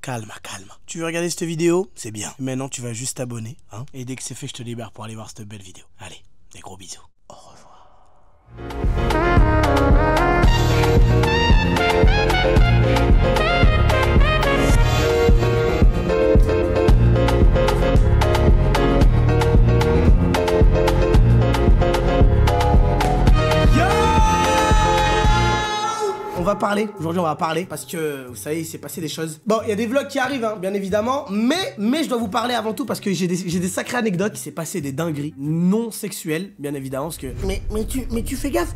calme. Tu veux regarder cette vidéo? C'est bien. Maintenant, tu vas juste t'abonner, hein. Et dès que c'est fait, je te libère pour aller voir cette belle vidéo. Allez, des gros bisous. Au revoir. Aujourd'hui on va parler parce que vous savez il s'est passé des choses. Bon il y a des vlogs qui arrivent hein, bien évidemment, mais je dois vous parler avant tout parce que j'ai des sacrées anecdotes. Il s'est passé des dingueries non sexuelles bien évidemment parce que mais tu fais gaffe,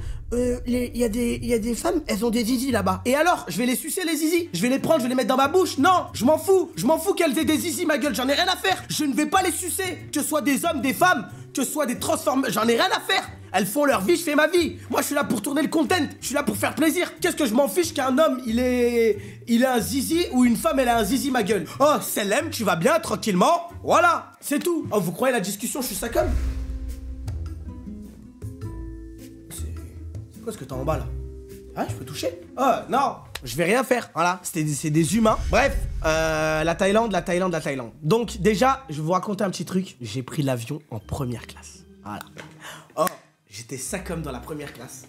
il y a des femmes, elles ont des zizi là-bas. Et alors je vais les sucer les zizi, je vais les prendre, je vais les mettre dans ma bouche. Non, je m'en fous qu'elles aient des zizi ma gueule, j'en ai rien à faire. Je ne vais pas les sucer, que ce soit des hommes, des femmes, que ce soit des transformés, j'en ai rien à faire. Elles font leur vie, je fais ma vie. Moi, je suis là pour tourner le content. Je suis là pour faire plaisir. Qu'est-ce que je m'en fiche qu'un homme, il a un zizi ou une femme, elle a un zizi, ma gueule. Oh, c'est l'aime, tu vas bien, tranquillement. Voilà, c'est tout. Oh, vous croyez la discussion, je suis ça comme? C'est quoi ce que t'as en bas, là? Ah, je peux toucher? Oh, non, je vais rien faire. Voilà, c'est des humains. Bref, la Thaïlande. Donc, déjà, je vais vous raconter un petit truc. J'ai pris l'avion en première classe. Voilà. Oh, j'étais ça comme dans la première classe.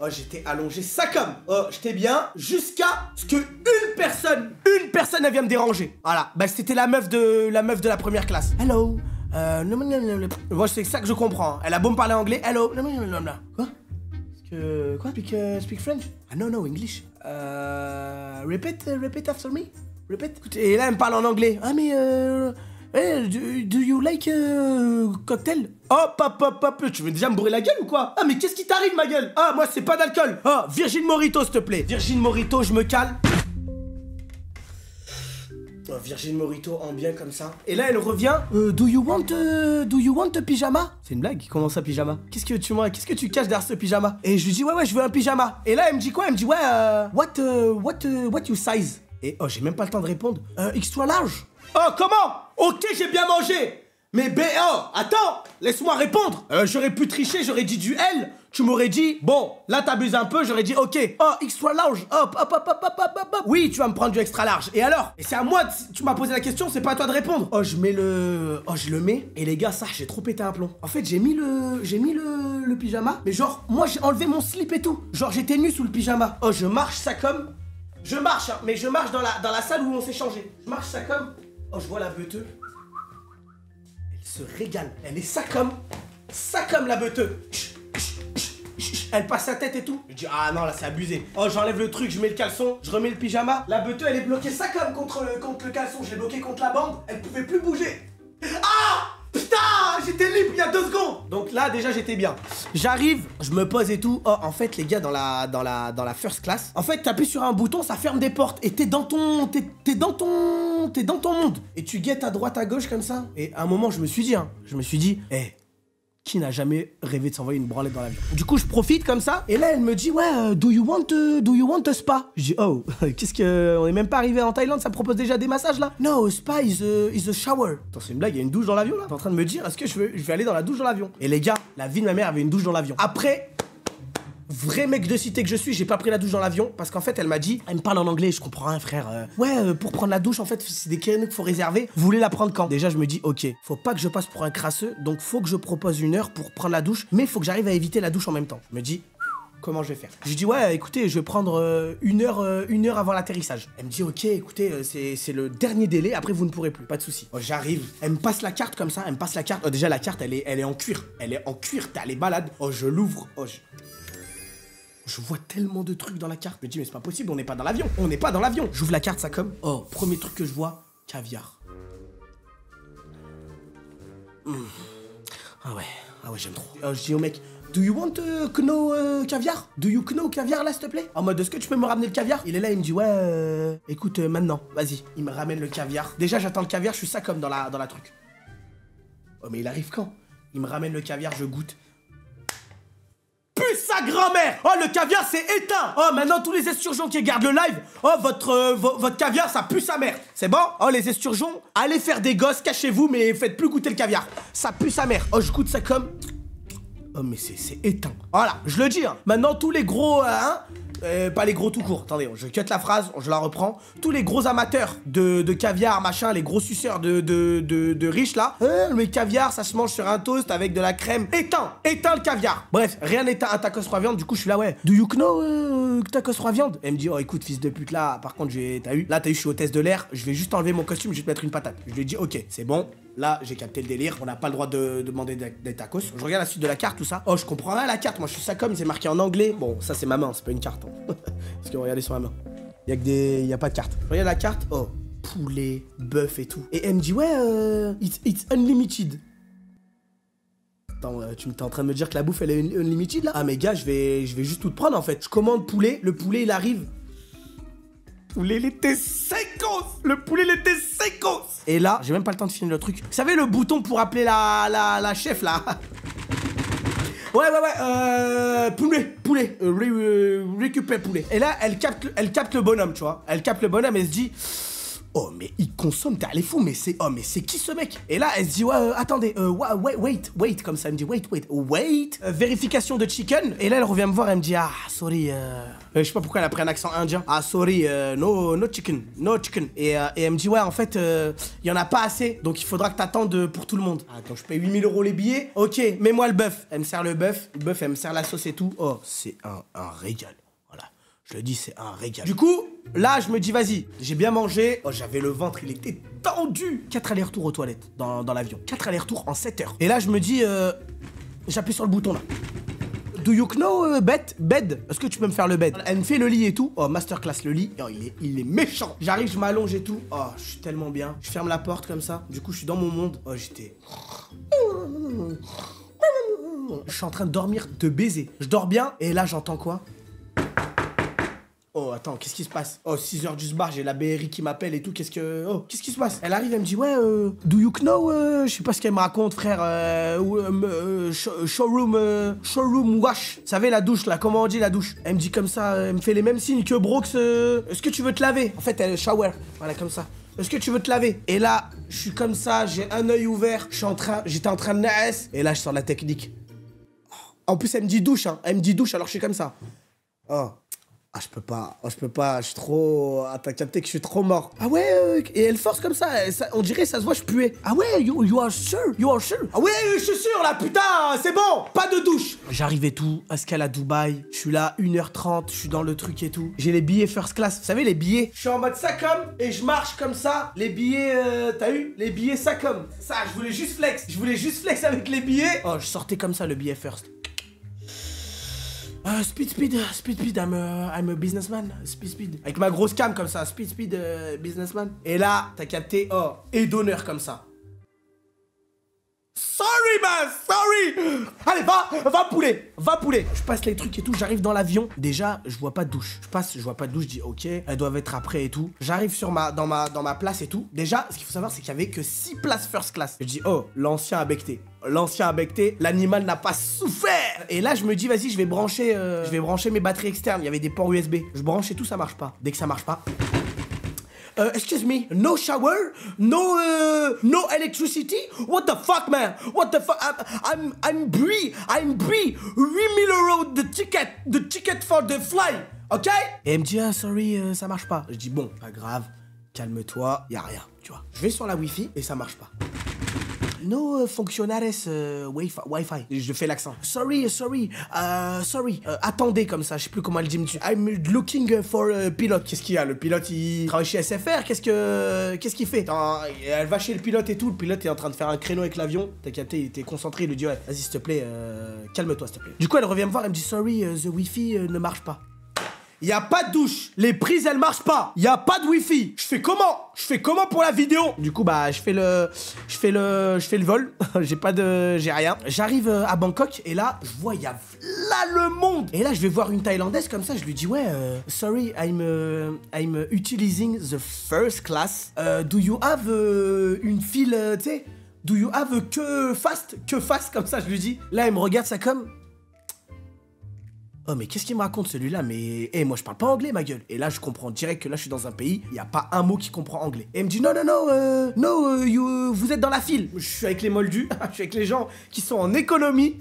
Oh, j'étais allongé ça comme. Oh, j'étais bien jusqu'à ce que une personne, elle vient me déranger. Voilà, bah c'était la meuf de la première classe. Hello. Moi, c'est ça que je comprends. Elle a beau me parler anglais. Hello. Quoi? Quoi? Speak French? Ah non, English. Repeat after me. Repeat. Et là, elle me parle en anglais. Ah mais hey, do you like cocktail? Hop, tu veux déjà me bourrer la gueule ou quoi? Ah mais qu'est-ce qui t'arrive ma gueule? Ah moi c'est pas d'alcool. Ah Virgin Morito s'il te plaît. Virgin Morito, je me cale. Oh, Virgin Morito en bien comme ça. Et là elle revient. Do you want a pyjama? C'est une blague, comment ça pyjama? Qu'est-ce que tu caches derrière ce pyjama? Et je lui dis ouais je veux un pyjama. Et là elle me dit quoi? Elle me dit ouais what you size? Et oh j'ai même pas le temps de répondre. Extra large. Oh, comment? Ok, j'ai bien mangé. Mais oh, attends, laisse-moi répondre. J'aurais pu tricher, j'aurais dit du L. Tu m'aurais dit, bon, là t'abuses un peu, j'aurais dit ok. Oh, extra large. Hop. Oui, tu vas me prendre du extra large. Et alors? Et c'est à moi, tu m'as posé la question, c'est pas à toi de répondre. Oh, je le mets. Et les gars, ça, j'ai trop pété un plomb. En fait, j'ai mis le pyjama. Mais genre, moi, j'ai enlevé mon slip et tout. Genre, j'étais nu sous le pyjama. Oh, je marche ça comme. Je marche, hein, mais je marche dans la salle où on s'est changé. Je marche ça comme. Oh, je vois la beuteuse. Elle se régale. Elle est ça comme la beuteuse. Elle passe sa tête et tout. Je dis, ah non, là, c'est abusé. Oh, j'enlève le truc, je mets le caleçon, je remets le pyjama. La beuteuse, elle est bloquée ça comme contre le caleçon. Je l'ai bloquée contre la bande. Elle pouvait plus bouger. Ah! Putain! J'étais libre il y a 2 secondes. Donc là, déjà, j'étais bien. J'arrive, je me pose et tout. Oh, en fait, les gars, dans la first class, en fait, t'appuies sur un bouton, ça ferme des portes. Et t'es dans ton monde. Et tu guettes à droite, à gauche, comme ça. Et à un moment, je me suis dit, qui n'a jamais rêvé de s'envoyer une branlette dans l'avion? Du coup, je profite comme ça. Et là, elle me dit, ouais, do you want a spa? Je dis, oh, qu'est-ce que... On est même pas arrivé en Thaïlande, ça propose déjà des massages, là? No, a spa is a shower. Attends, c'est une blague, il y a une douche dans l'avion, là? T'es en train de me dire, est-ce que je vais aller dans la douche dans l'avion? Et les gars, la vie de ma mère avait une douche dans l'avion. Après... Vrai mec de cité que je suis, j'ai pas pris la douche dans l'avion parce qu'en fait elle me parle en anglais, je comprends rien frère. Pour prendre la douche en fait c'est des créneaux qu'il faut réserver. Vous voulez la prendre quand? Déjà je me dis ok, faut pas que je passe pour un crasseux, donc faut que je propose 1 heure pour prendre la douche, mais faut que j'arrive à éviter la douche en même temps. Je me dis comment je vais faire? Je dis ouais écoutez je vais prendre 1 heure avant l'atterrissage. Elle me dit ok écoutez c'est le dernier délai, après vous ne pourrez plus, pas de soucis. Oh, j'arrive, elle me passe la carte comme ça, elle me passe la carte. Oh, déjà la carte elle est en cuir, t'as les balades. Oh je l'ouvre, je vois tellement de trucs dans la carte. Je me dis, mais c'est pas possible, on n'est pas dans l'avion. J'ouvre la carte, ça comme. Oh, premier truc que je vois, caviar. Ah ouais, j'aime trop. Je dis au mec, do you want caviar? Do you know caviar là, s'il te plaît? En mode, est-ce que tu peux me ramener le caviar? Il est là, il me dit, ouais, écoute, maintenant, vas-y. Il me ramène le caviar. Déjà, j'attends le caviar, je suis ça comme dans la truc. Oh, mais il arrive quand? Il me ramène le caviar, je goûte. Sa grand-mère! Oh, le caviar, c'est éteint! Oh, maintenant, tous les esturgeons qui regardent le live, oh, votre caviar, ça pue sa mère! C'est bon? Oh, les esturgeons, allez faire des gosses, cachez-vous, mais faites plus goûter le caviar. Ça pue sa mère. Oh, je goûte ça comme... Oh mais c'est éteint. Voilà, je le dis, hein. Maintenant tous les gros, pas les gros tout court, attendez, je cut la phrase, je la reprends. Tous les gros amateurs de caviar, machin, les gros suceurs de riches là, le caviar ça se mange sur un toast avec de la crème. Éteins le caviar. Bref, rien n'éteint un tacos 3 viandes, du coup je suis là, ouais. Do you know tacos 3 viandes? Elle me dit, oh écoute fils de pute là, par contre t'as eu, je suis hôtesse de l'air, je vais juste enlever mon costume, je vais te mettre une patate. Je lui ai dit, ok, c'est bon. Là, j'ai capté le délire. On n'a pas le droit de demander des tacos. Je regarde la suite de la carte, tout ça. Oh, je comprends rien à la carte. Moi, je suis ça comme, c'est marqué en anglais. Bon, ça, c'est ma main, c'est pas une carte. Hein. Parce que regardez sur ma main. Il y a pas de carte. Je regarde la carte. Oh, poulet, bœuf et tout. Et elle me dit, ouais, it's unlimited. Attends, tu es en train de me dire que la bouffe, elle est unlimited, là? Ah, mais gars, je vais juste tout te prendre, en fait. Je commande poulet. Le poulet, il arrive. Poulet, il était secos. Le poulet, il était secos. Et là, j'ai même pas le temps de finir le truc. Vous savez le bouton pour appeler la chef, là? Ouais, poulet, récupère poulet. Et là, elle capte le bonhomme, tu vois. Elle capte le bonhomme et se dit... Oh mais il consomme, t'es allé fou, mais c'est qui ce mec? Et là elle se dit ouais attendez, wait, comme ça elle me dit wait, vérification de chicken. Et là elle revient me voir, elle me dit ah sorry, je sais pas pourquoi elle a pris un accent indien. Ah sorry, no chicken. Et elle me dit ouais en fait il y en a pas assez, donc il faudra que t'attendes pour tout le monde. Attends, je paye 8000 € les billets. Ok, mets-moi le bœuf. Elle me sert le bœuf, elle me sert la sauce et tout. Oh c'est un régal. Je le dis, c'est un régal. Du coup, là, je me dis, vas-y, j'ai bien mangé. Oh, j'avais le ventre, il était tendu. 4 allers-retours aux toilettes dans l'avion. 4 allers-retours en 7 heures. Et là, je me dis, j'appuie sur le bouton, là. Do you know bed? Est-ce que tu peux me faire le bed? Elle me fait le lit et tout. Oh, masterclass, le lit. Oh, il est méchant. J'arrive, je m'allonge et tout. Oh, je suis tellement bien. Je ferme la porte comme ça. Du coup, je suis dans mon monde. Oh, j'étais... Je suis en train de dormir, de baiser. Je dors bien. Et là, j'entends quoi? Oh, attends, qu'est-ce qui se passe? Oh, 6h du bar, j'ai la BRI qui m'appelle et tout, qu'est-ce qui se passe? Elle arrive, elle me dit, ouais, do you know, je sais pas ce qu'elle me raconte, frère, showroom wash. Vous savez, la douche, là, comment on dit la douche? Elle me dit comme ça, elle me fait les mêmes signes que Brooks, est-ce que tu veux te laver? En fait, elle shower, voilà, comme ça. Est-ce que tu veux te laver? Et là, je suis comme ça, j'ai un œil ouvert, j'étais en train de naître, et là, je sors la technique. En plus, elle me dit douche, hein, elle me dit douche, alors je suis comme ça. Oh. Ah, je peux pas, je suis trop... Ah, t'as capté que je suis trop mort. Ah ouais, et elle force comme ça, on dirait, ça se voit, je puais. Ah ouais, you are sure? Ah ouais, je suis sûr, là, putain, c'est bon, pas de douche. J'arrive et tout, escale à Dubaï, je suis là, 1h30, je suis dans le truc et tout. J'ai les billets first class, vous savez, les billets. Je suis en mode ça comme, et je marche comme ça, les billets, t'as vu? Les billets ça comme. Ça, je voulais juste flex avec les billets. Oh, je sortais comme ça, le billet first. Speed, I'm a businessman, speed. Avec ma grosse cam comme ça, speed, businessman. Et là, t'as capté, oh, et d'honneur comme ça. Sorry, man, sorry. Allez, va poulet. Je passe les trucs et tout, j'arrive dans l'avion. Déjà, je vois pas de douche. Je vois pas de douche, je dis, ok, elles doivent être après et tout. J'arrive dans ma place et tout. Déjà, ce qu'il faut savoir, c'est qu'il y avait que 6 places first class. Je dis, oh, l'ancien a becté. L'animal n'a pas souffert. Et là, je me dis, vas-y, je vais brancher mes batteries externes. Il y avait des ports USB. Je branche et tout, ça marche pas. Dès que ça marche pas... excuse me, no shower, no electricity. What the fuck, man? What the fuck? I'm Brie. 8000 € the ticket for the fly, ok? Et elle me dit, ah, sorry, ça marche pas. Je dis, bon, pas grave, calme-toi, y a rien, tu vois. Je vais sur la Wi-Fi et ça marche pas. No functionares Wi-Fi. Je fais l'accent. Sorry. Attendez comme ça, je sais plus comment elle dit. I'm looking for a pilote. Qu'est-ce qu'il y a? Le pilote, il travaille chez SFR. Qu'est-ce qu'il fait? Attends, elle va chez le pilote et tout. Le pilote est en train de faire un créneau avec l'avion. T'as capté, il était concentré. Il lui dit, ouais, vas-y, s'il te plaît, calme-toi, s'il te plaît. Du coup, elle revient me voir. Elle me dit, sorry, the Wi-Fi ne marche pas. Y a pas de douche, les prises elles marchent pas, y a pas de wifi. Je fais comment pour la vidéo? Du coup bah je fais le vol. j'ai rien. J'arrive à Bangkok et là je vois y a là le monde. Et là je vais voir une Thaïlandaise comme ça, je lui dis ouais sorry I'm utilising the first class. Do you have une file tu sais? Do you have que fast comme ça je lui dis. Là elle me regarde ça comme oh mais qu'est-ce qu'il me raconte celui-là? Mais moi je parle pas anglais ma gueule. Et là je comprends direct que là je suis dans un pays, il y a pas un mot qui comprend anglais. Et elle me dit non, vous êtes dans la file. Je suis avec les moldus, je suis avec les gens qui sont en économie.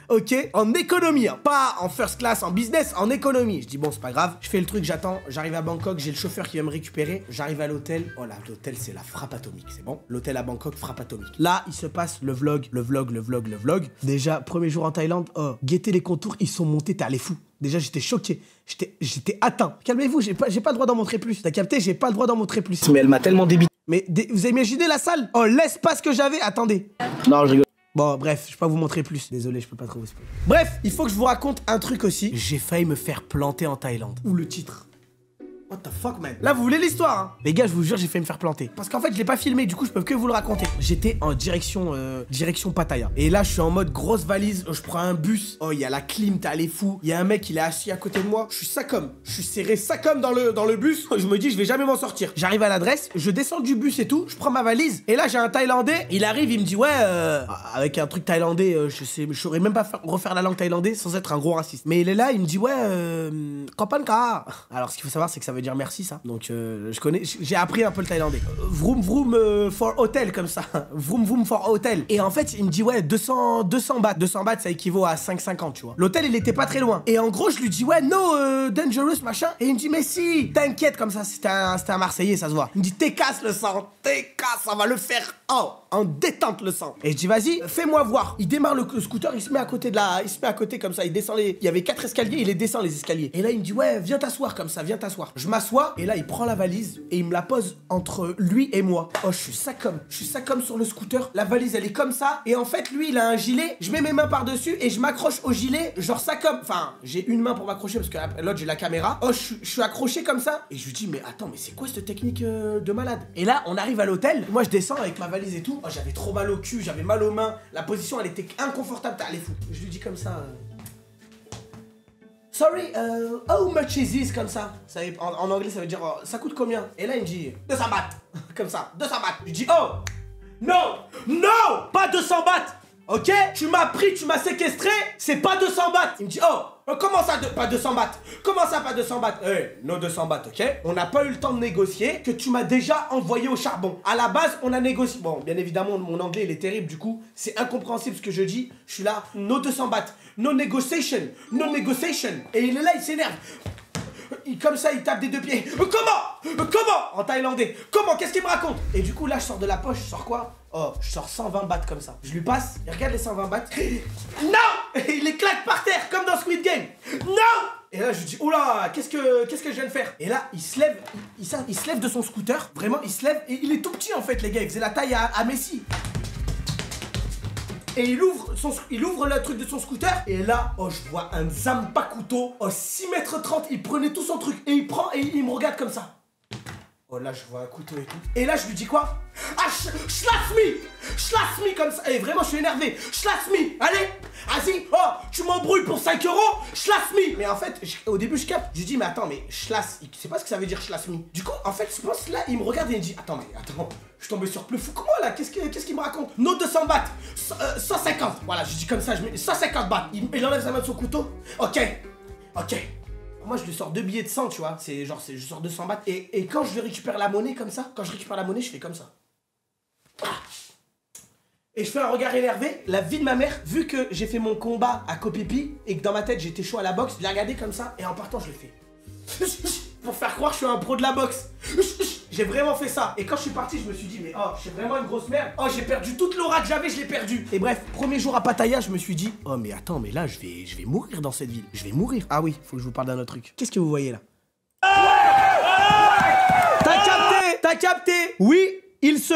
ok, en économie, hein. Pas en first class, en business, en économie. Je dis bon, c'est pas grave, je fais le truc, j'attends, j'arrive à Bangkok, j'ai le chauffeur qui va me récupérer, j'arrive à l'hôtel. Oh là, l'hôtel c'est la frappe atomique, c'est bon. L'hôtel à Bangkok, frappe atomique. Là, il se passe le vlog. Déjà, premier jour en Thaïlande, oh, guettez les contours, ils sont montés, t'es allé fou. Déjà, j'étais choqué. J'étais atteint. Calmez-vous, j'ai pas le droit d'en montrer plus. T'as capté, j'ai pas le droit d'en montrer plus. Mais elle m'a tellement débité. Mais vous avez imaginé la salle? Oh, l'espace que j'avais. Attendez. Non, je rigole. Bon, bref, je peux pas vous montrer plus. Désolé, je peux pas trop vous spoiler. Bref, il faut que je vous raconte un truc aussi. J'ai failli me faire planter en Thaïlande. Ou le titre. What the fuck, man? Là, vous voulez l'histoire, hein? Les gars, je vous jure, j'ai failli me faire planter. Parce qu'en fait, je l'ai pas filmé, du coup, je peux que vous le raconter. J'étais en direction Pattaya. Et là, je suis en mode grosse valise. Je prends un bus. Oh, il y a la clim, t'es allé fou. Il y a un mec, il est assis à côté de moi. Je suis sacom. Je suis serré sacom dans le bus. Je me dis, je vais jamais m'en sortir. J'arrive à l'adresse, je descends du bus et tout. Je prends ma valise. Et là, j'ai un Thaïlandais. Il arrive, il me dit, ouais, avec un truc thaïlandais, je saurais même pas refaire la langue thaïlandaise sans être un gros raciste. Mais il est là, il me dit, ouais, Kampanka. Alors, ce qu'il faut savoir, c'est que ça veut dire merci, ça. Donc je connais, j'ai appris un peu le thaïlandais. Vroom vroom for hotel, comme ça. Vroom vroom for hotel. Et en fait, il me dit ouais, 200 bahts. 200 bahts, ça équivaut à 5,50, tu vois. L'hôtel, il était pas très loin. Et en gros, je lui dis ouais, no, dangerous, machin. Et il me dit mais si, t'inquiète, comme ça. C'était un Marseillais, ça se voit. Il me dit t'es casse le sang, t'es casse, ça va le faire. Oh, en détente le sang. Et je dis vas-y, fais-moi voir. Il démarre le scooter, il se met à côté comme ça, il descend il y avait 4 escaliers, il les descend les escaliers. Et là il me dit ouais, viens t'asseoir comme ça, viens t'asseoir. Je m'assois et là il prend la valise et il me la pose entre lui et moi. Oh, je suis sacom sur le scooter. La valise elle est comme ça et en fait lui il a un gilet, je mets mes mains par-dessus et je m'accroche au gilet, genre sacom. Enfin, j'ai une main pour m'accrocher parce que l'autre j'ai la caméra. Oh, je suis accroché comme ça et je lui dis mais attends, mais c'est quoi cette technique de malade? Et là on arrive à l'hôtel, moi je descends avec ma valise et tout. Oh, j'avais trop mal au cul, j'avais mal aux mains, la position elle était inconfortable, t'as les fous. Je lui dis comme ça sorry, how much is this, comme ça. En anglais ça veut dire ça coûte combien? Et là il me dit 200 bahts. Comme ça, 200 bahts. Je dis oh non, pas 200 bahts. Ok, tu m'as pris, tu m'as séquestré, c'est pas 200 bahts. Il me dit oh, comment ça pas 200 bahts? Comment ça pas 200 bahts? No 200 bahts, ok? On n'a pas eu le temps de négocier, que tu m'as déjà envoyé au charbon. À la base, on a négocié. Bon, bien évidemment, mon anglais il est terrible, du coup, c'est incompréhensible ce que je dis. Je suis là, no 200 bahts, no negotiation. Et il est là, il s'énerve. Comme ça, il tape des deux pieds. Comment? En thaïlandais. Comment? Qu'est-ce qu'il me raconte? Et du coup, là, je sors de la poche, je sors quoi? Oh, je sors 120 bahts comme ça. Je lui passe, il regarde les 120 bahts. Non! Il les claque par terre, comme dans Squid Game. Non! Et là, je lui dis, oula, qu'est-ce que je viens de faire? Et là, il se lève, il se lève de son scooter. Vraiment, il se lève. Et il est tout petit, en fait, les gars. Il faisait la taille à Messi. Et il ouvre le truc de son scooter. Et là, oh, je vois un Zampa couteau. Oh, 6 mètres 30. Il prenait tout son truc. Et il prend et il me regarde comme ça. Oh, là, je vois un couteau et tout. Et là, je lui dis quoi? Ah, slash me comme ça. Et vraiment, je suis énervé. Slash me. Allez, vas-y. Oh, tu m'embrouilles pour 5 €. Slash me. Mais en fait, au début, je capte. Je lui dis, mais attends, mais slash, il sait pas ce que ça veut dire slash me. Du coup, en fait, je pense là, il me regarde et il me dit, attends, je suis tombé sur plus fou que moi là. Qu'est-ce qu'il me raconte? No 200 bahts. 150. Voilà, je dis comme ça, je mets 150 bahts. Il enlève sa main de son couteau. Ok. Moi, je lui sors 2 billets de 100, tu vois. C'est genre, je sors 200 bahts. Et quand je lui récupère la monnaie comme ça, je fais comme ça. Ah. Et je fais un regard énervé. La vie de ma mère, vu que j'ai fait mon combat à Kopipi et que dans ma tête, j'étais chaud à la boxe, je l'ai regardé comme ça. Et en partant, je l'ai fait. Pour faire croire que je suis un pro de la boxe. J'ai vraiment fait ça. Et quand je suis parti, je me suis dit, mais oh, je suis vraiment une grosse merde. Oh, j'ai perdu toute l'aura que j'avais, je l'ai perdue. Et bref, premier jour à Pattaya, je me suis dit, oh, mais attends, mais là, je vais mourir dans cette ville. Je vais mourir. Ah oui, faut que je vous parle d'un autre truc. Qu'est-ce que vous voyez là? T'as capté? Oui, il se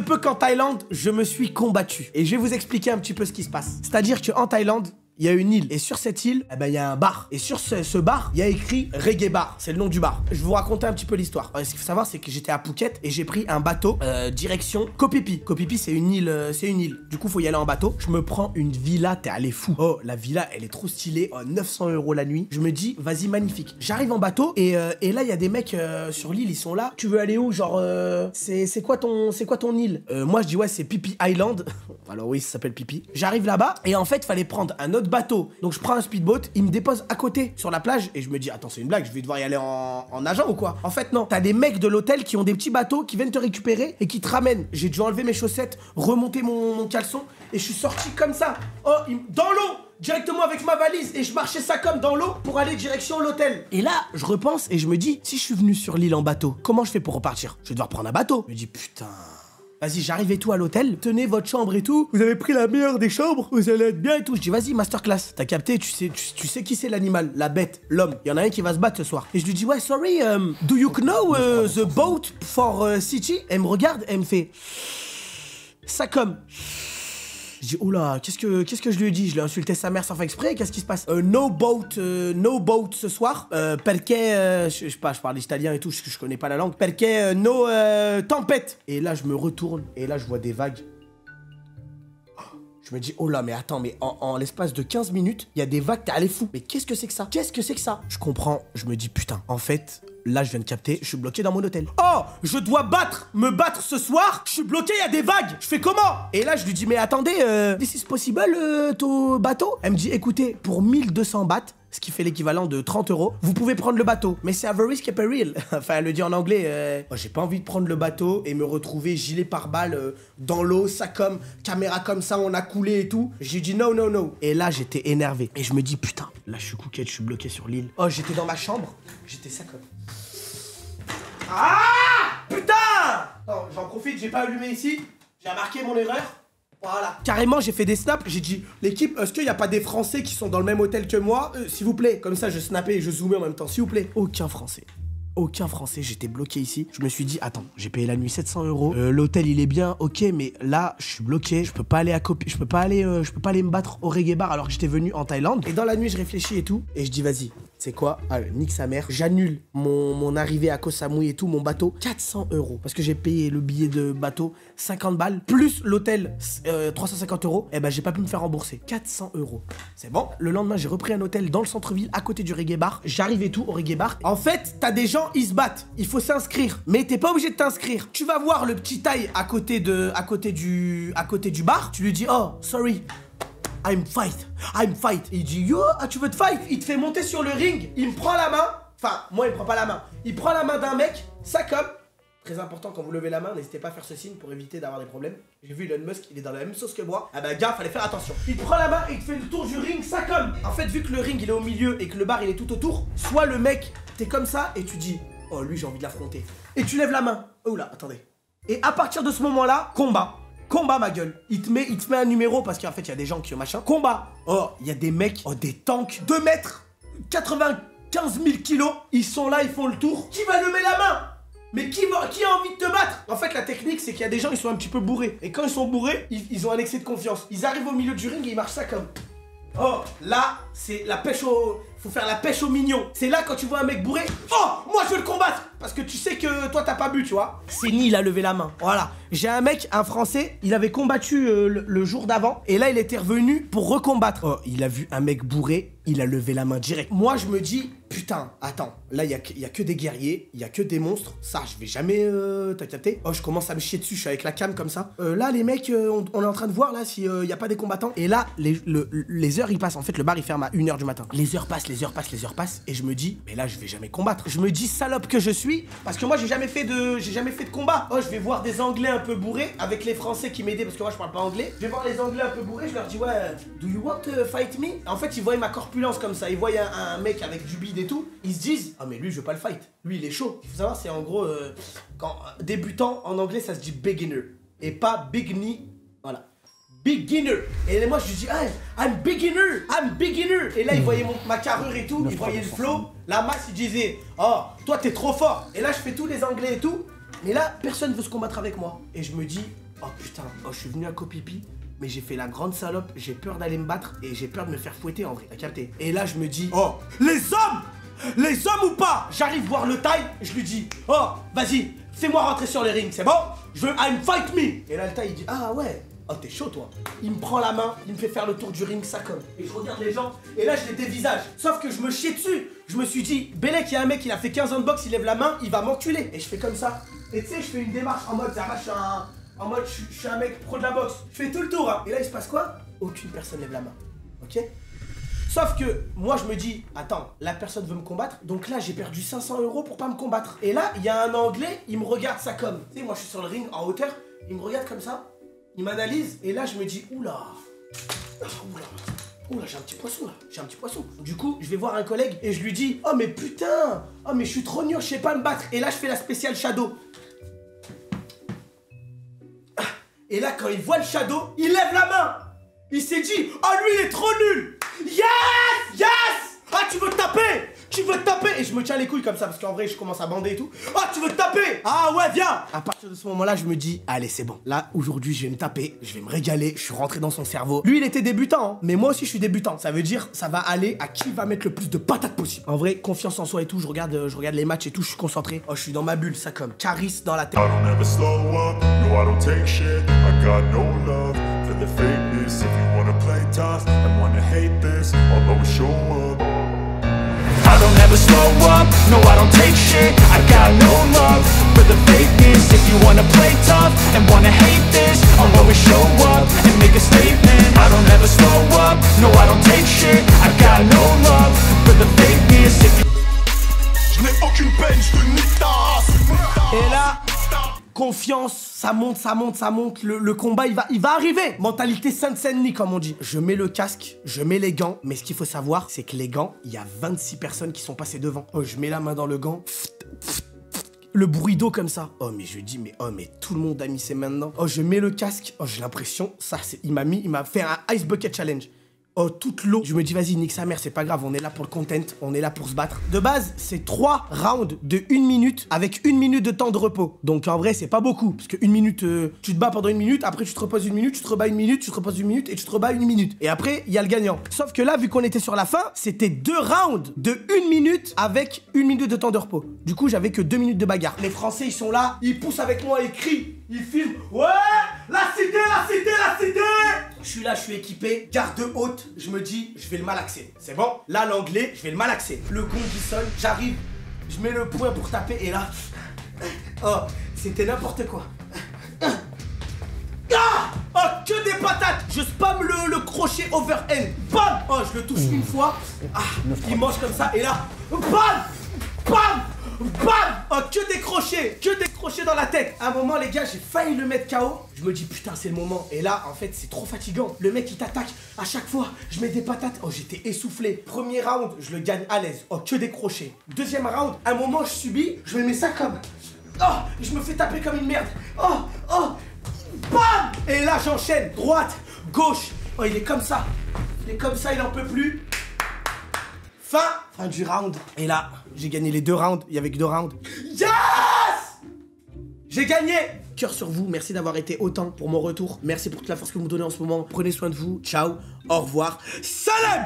peut qu'en Thaïlande, je me suis combattu. Et je vais vous expliquer un petit peu ce qui se passe. C'est-à-dire qu'en Thaïlande, il y a une île. Et sur cette île, eh ben, il y a un bar. Et sur ce bar, il y a écrit Reggae Bar. C'est le nom du bar. Je vais vous raconter un petit peu l'histoire. Ce qu'il faut savoir, c'est que j'étais à Phuket et j'ai pris un bateau direction Koh Phi Phi. Koh Phi Phi, c'est une île. Du coup, faut y aller en bateau. Je me prends une villa, t'es allé fou. Oh, la villa, elle est trop stylée. Oh, 900 € la nuit. Je me dis, vas-y, magnifique. J'arrive en bateau et là, il y a des mecs sur l'île, ils sont là. Tu veux aller où? Genre, c'est quoi ton île? Moi, je dis, ouais, c'est Phi Phi Island. Alors oui, ça s'appelle Phi Phi. J'arrive là-bas et en fait, fallait prendre un autre bateau. Donc je prends un speedboat, il me dépose à côté sur la plage et je me dis attends, c'est une blague, je vais devoir y aller en nageant ou quoi? En fait non, t'as des mecs de l'hôtel qui ont des petits bateaux qui viennent te récupérer et qui te ramènent. J'ai dû enlever mes chaussettes, remonter mon caleçon et je suis sorti comme ça. Oh, dans l'eau, directement avec ma valise et je marchais ça comme dans l'eau pour aller direction l'hôtel. Et là, je repense et je me dis, si je suis venu sur l'île en bateau, comment je fais pour repartir? Je vais devoir prendre un bateau. Je me dis, putain... Vas-y, j'arrive et tout à l'hôtel, tenez votre chambre et tout, vous avez pris la meilleure des chambres, vous allez être bien et tout. Je dis, vas-y, masterclass. T'as capté, tu sais qui c'est l'animal, la bête, l'homme. Il y en a un qui va se battre ce soir. Et je lui dis, ouais, sorry, do you know the boat for city? Elle me regarde, elle me fait... Ça comme... Je dis, oula, qu'est-ce que je lui ai dit? Je l'ai insulté sa mère sans faire exprès, qu'est-ce qui se passe? No boat ce soir, perché, je sais pas, je parle italien et tout, je connais pas la langue, perché, no tempête. Et là, je me retourne, et là, je vois des vagues. Je me dis, oh là, mais attends, mais en l'espace de 15 minutes, il y a des vagues, t'es allé fou. Mais qu'est-ce que c'est que ça? Qu'est-ce que c'est que ça? Je comprends, je me dis, putain, en fait, là, je viens de capter, je suis bloqué dans mon hôtel. Oh, je dois me battre ce soir, je suis bloqué, il y a des vagues, je fais comment? Et là, je lui dis, mais attendez, this is possible, ton bateau? Elle me dit, écoutez, pour 1200 bahts, ce qui fait l'équivalent de 30 €, vous pouvez prendre le bateau. Mais c'est à the risk and peril. Enfin, elle le dit en anglais. Moi, j'ai pas envie de prendre le bateau et me retrouver gilet pare-balles dans l'eau, ça comme, caméra comme ça, on a coulé et tout. J'ai dit non, non, non. Et là, j'étais énervé. Et je me dis, putain, là, je suis couquette, je suis bloqué sur l'île. Oh, j'étais dans ma chambre, j'étais ça comme... Ah putain! Non, j'en profite, j'ai pas allumé ici. J'ai remarqué mon erreur. Voilà. Carrément, j'ai fait des snaps, j'ai dit, l'équipe, est-ce qu'il n'y a pas des Français qui sont dans le même hôtel que moi? S'il vous plaît. Comme ça, je snappais et je zoomais en même temps, s'il vous plaît. Aucun Français. Aucun Français, j'étais bloqué ici. Je me suis dit, attends, j'ai payé la nuit 700 €. L'hôtel, il est bien, ok, mais là, je suis bloqué. Je peux pas aller je peux pas aller me battre au reggae bar alors que j'étais venu en Thaïlande. Et dans la nuit, je réfléchis et tout. Et je dis, vas-y, c'est quoi? Nique sa mère. J'annule mon arrivée à Koh Samui et tout, mon bateau. 400 €. Parce que j'ai payé le billet de bateau 50 balles. Plus l'hôtel 350 €. Eh ben, j'ai pas pu me faire rembourser. 400 €. C'est bon. Le lendemain, j'ai repris un hôtel dans le centre-ville, à côté du reggae bar. J'arrive et tout au reggae bar. En fait, t'as des gens, ils se battent. Il faut s'inscrire. Mais t'es pas obligé de t'inscrire. Tu vas voir le petit taille à côté du bar. Tu lui dis, oh, sorry. I'm fight. Et il dit, yo, tu veux te fight? Il te fait monter sur le ring. Il me prend la main. Enfin, moi, il me prend pas la main. Il prend la main d'un mec. Ça comme. Très important, quand vous levez la main, n'hésitez pas à faire ce signe pour éviter d'avoir des problèmes. J'ai vu Elon Musk, il est dans la même sauce que moi. Ah bah gars, fallait faire attention. Il te prend la main et il te fait le tour du ring, ça comme. En fait, vu que le ring il est au milieu et que le bar il est tout autour, soit le mec, t'es comme ça et tu dis, oh lui j'ai envie de l'affronter. Et tu lèves la main. Oh là, attendez. Et à partir de ce moment-là, combat. Combat ma gueule. Il te met un numéro parce qu'en fait il y a des gens qui ont machin. Combat. Oh, il y a des mecs, oh des tanks, 2 mètres, 95 000 kilos. Ils sont là, ils font le tour. Qui va lever la main? Mais qui a envie de te battre? En fait, la technique, c'est qu'il y a des gens, ils sont un petit peu bourrés. Et quand ils sont bourrés, ils ont un excès de confiance. Ils arrivent au milieu du ring et ils marchent ça comme... Oh, là, c'est la pêche au... Faut faire la pêche au mignon. C'est là quand tu vois un mec bourré. Oh, moi je veux le combattre. Parce que tu sais que toi t'as pas bu, tu vois. Seni, il a levé la main. Voilà. J'ai un mec, un Français, il avait combattu le jour d'avant. Et là, il était revenu pour recombattre. Oh, il a vu un mec bourré. Il a levé la main direct. Moi, je me dis, putain, attends. Là, il y a que des guerriers. Il y a que des monstres. Ça, je vais jamais... T'as capté? Oh, je commence à me chier dessus. Je suis avec la cam comme ça. Là, les mecs, on est en train de voir là s'il y a pas des combattants. Et là, les heures, ils passent. En fait, le bar, il ferme à 1 h du matin. Les heures passent. Et je me dis, mais là, je vais jamais combattre. Je me dis, salope que je suis. Parce que moi, j'ai jamais fait de combat. Oh, je vais voir des Anglais un peu bourrés avec les Français qui m'aidaient parce que moi, je parle pas anglais. Je vais voir les Anglais un peu bourrés. Je leur dis, ouais, do you want to fight me? En fait, ils voient ma corpulence comme ça. Ils voient un mec avec du bide et tout. Ils se disent, ah, mais lui, je veux pas le fight. Lui, il est chaud. Il faut savoir, c'est en gros, quand débutant en anglais, ça se dit beginner. Et pas big knee. Voilà. Beginner. Et moi je lui dis, hey, I'm beginner. Et là il voyait ma carrure et tout, il voyait le flow. La masse il disait, oh, toi t'es trop fort. Et là je fais tous les anglais et tout. Mais là personne veut se combattre avec moi. Et je me dis, oh putain, oh, je suis venu à Kopipi. Mais j'ai fait la grande salope, j'ai peur d'aller me battre et j'ai peur de me faire fouetter en vrai, t'as capté? Et là je me dis, oh, les hommes ou pas? J'arrive voir le taille, je lui dis, oh, vas-y, fais-moi rentrer sur le ring, c'est bon? Je veux, I'm fight me. Et là le taille il dit, ah ouais. Oh, t'es chaud, toi. Il me prend la main, il me fait faire le tour du ring, ça comme. Et je regarde les gens, et là, je les dévisage. Sauf que je me chiais dessus. Je me suis dit, Bélec, il y a un mec, il a fait 15 ans de boxe, il lève la main, il va m'enculer. Et je fais comme ça. Et tu sais, je fais une démarche en mode, ça va, je suis un mec pro de la boxe. Je fais tout le tour, hein. Et là, il se passe quoi? Aucune personne lève la main. Ok? Sauf que moi, je me dis, attends, la personne veut me combattre. Donc là, j'ai perdu 500 € pour pas me combattre. Et là, il y a un Anglais, il me regarde ça comme. Tu sais, moi, je suis sur le ring en hauteur, il me regarde comme ça. Il m'analyse et là je me dis oula, Oh là, j'ai un petit poisson là, j'ai un petit poisson. Du coup, je vais voir un collègue et je lui dis, oh mais putain, oh mais je suis trop nul, je sais pas me battre. Et là, je fais la spéciale shadow. Et là, quand il voit le shadow, il lève la main. Il s'est dit, oh lui, il est trop nul. Yes, yes. Ah, tu veux te taper? Tu veux te taper? Et je me tiens les couilles comme ça parce qu'en vrai je commence à bander et tout. Ah, tu veux te taper? Ah ouais, viens. À partir de ce moment là je me dis, allez c'est bon. Là aujourd'hui je vais me taper, je vais me régaler. Je suis rentré dans son cerveau. Lui il était débutant hein, mais moi aussi je suis débutant. Ça veut dire ça va aller à qui va mettre le plus de patates possible. En vrai confiance en soi et tout. Je regarde les matchs et tout, je suis concentré. Oh je suis dans ma bulle, ça comme Caris dans la tête. I don't ever slow up, no I don't take shit. I got no love for the fakeness. If you wanna play tough and wanna hate this, I'll always show up and make a statement. I don't ever slow up, no I don't take shit. I got no love for the fakeness. If you... Je n'ai aucune peine, je te nique ta race. Et là, confiance, ça monte, ça monte, ça monte. Le combat, il va arriver. Mentalité Saint-Denis, comme on dit. Je mets le casque, je mets les gants. Mais ce qu'il faut savoir, c'est que les gants, il y a 26 personnes qui sont passées devant. Oh, je mets la main dans le gant. Le bruit d'eau comme ça. Oh, mais je dis, mais tout le monde a mis ses mains dedans. Oh, je mets le casque. Oh, j'ai l'impression, ça, il m'a fait un Ice Bucket Challenge. Oh, toute l'eau. Je me dis, vas-y, nique sa mère, c'est pas grave, on est là pour le content, on est là pour se battre. De base, c'est 3 rounds de 1 minute avec 1 minute de temps de repos. Donc en vrai, c'est pas beaucoup. Parce que 1 minute, tu te bats pendant 1 minute, après tu te reposes 1 minute, tu te rebats 1 minute, tu te reposes 1 minute et tu te rebats 1 minute. Et après, il y a le gagnant. Sauf que là, vu qu'on était sur la fin, c'était 2 rounds de 1 minute avec 1 minute de temps de repos. Du coup, j'avais que 2 minutes de bagarre. Les Français, ils sont là, ils poussent avec moi, ils crient, ils filment. Ouais, la cité, la cité, la cité. Je suis là, je suis équipé, garde haute, je me dis, je vais le malaxer. C'est bon? Là, l'anglais, je vais le malaxer. Le gong qui sonne, j'arrive, je mets le poing pour taper et là... Oh, c'était n'importe quoi. Ah! Oh, que des patates! Je spam le crochet overhand. Bam! Oh, je le touche une fois. Ah, il mange comme ça et là... Bam! Bam! Bam! Oh, que des crochets dans la tête. À un moment, les gars, j'ai failli le mettre KO. Je me dis, putain, c'est le moment. Et là, en fait, c'est trop fatigant. Le mec, il t'attaque. À chaque fois, je mets des patates. Oh, j'étais essoufflé. Premier round, je le gagne à l'aise. Oh, que des crochets. Deuxième round, à un moment, je subis. Je me mets ça comme... Oh, je me fais taper comme une merde. Oh, oh. Bam! Et là, j'enchaîne. Droite, gauche. Oh, il est comme ça. Il est comme ça, il en peut plus. Fin du round. Et là, j'ai gagné les 2 rounds. Il y avait que 2 rounds. Yes! J'ai gagné! Cœur sur vous, merci d'avoir été autant pour mon retour. Merci pour toute la force que vous me donnez en ce moment. Prenez soin de vous. Ciao, au revoir. Salam!